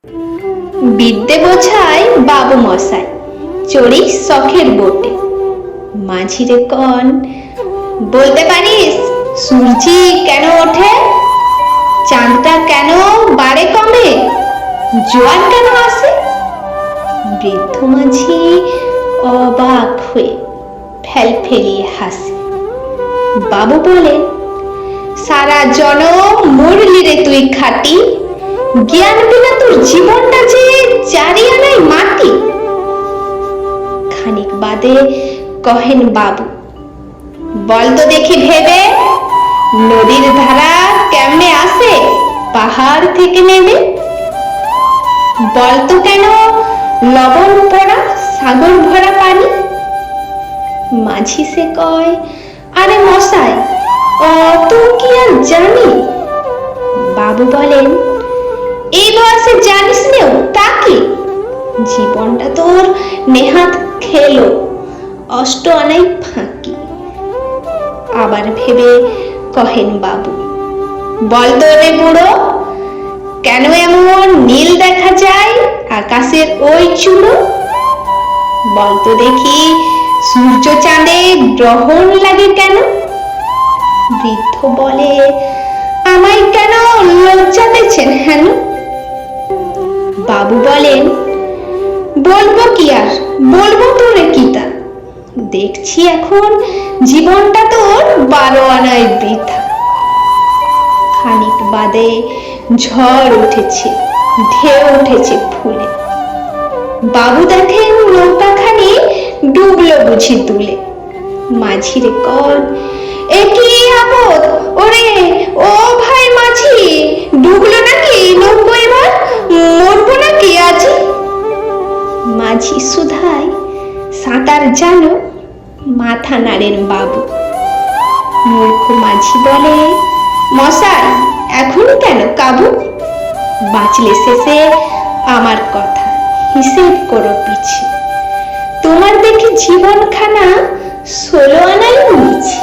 বিদ্যে বোঝায় বাবু মশাই, চড়ি শখের বোটে। মাঝিরে কন, বলতে পারিস সূর্যি কেন ওঠে? চাঁদটা কেন বাড়ে কমে? জোয়ার কেন আসে? বৃদ্ধ মাঝি অবাক হয়ে ফেলফেলিয়ে হাসে। বাবু বলে, সারা জনম মরলি রে তুই খাটি, জ্ঞান বিনা তোর জীবনটা যে চারি আনাই মাটি। খানিক বাদে কহেন বাবু, বল তো দেখি ভেবে, নদীর ধারা কেমনে আসে পাহাড় থেকে নেমে? বলতো কেন লবণ পড়া সাগর ভরা পানি? মাঝি সে কয়, আরে মশাই অত কি আর জানি? বাবু বলেন, এই বয়সে জানিস নেও তা কি? জীবনটা তোর নেহাত খেলো অষ্ট আনাই ফাঁকি। আবার ভেবে কহেন বাবু, বলতো রে বুড়ো, কেন এমন নীল দেখা যায় আকাশের ওই চূড়ো? বলতো দেখি সূর্য চাঁদে গ্রহণ লাগে কেন? বৃদ্ধ বলে, আমায় কেন লজ্জা দিচ্ছেন হেন? বাবু বলেন, বলবো কি আর, বলবো তোরে কি তা? দেখছি এখন জীবনটা তোর 12 আনায় বৃথা। খানিক বাদে ঝড় উঠেছে, ঢেউ উঠেছে ফুলে। বাবু দেখেন নৌকাখানি ডুবলো বুঝি তুলে। মাঝিরে কন, এ কি আপদ ওরে, ও ভাই মাঝি, ডুবলো নাকি নৌকো এবার? মরবো নাকি আজি? মাঝি সুধাই, সাঁতার জানো? মাথা নাড়েন বাবু। মূর্খ মাঝি বলে, মশাই এখন কেন কাবু? বাঁচলে শেষে আমার কথা হিসেব করো পিছে, তোমার দেখি জীবনখানা 16 আনাই মিছে।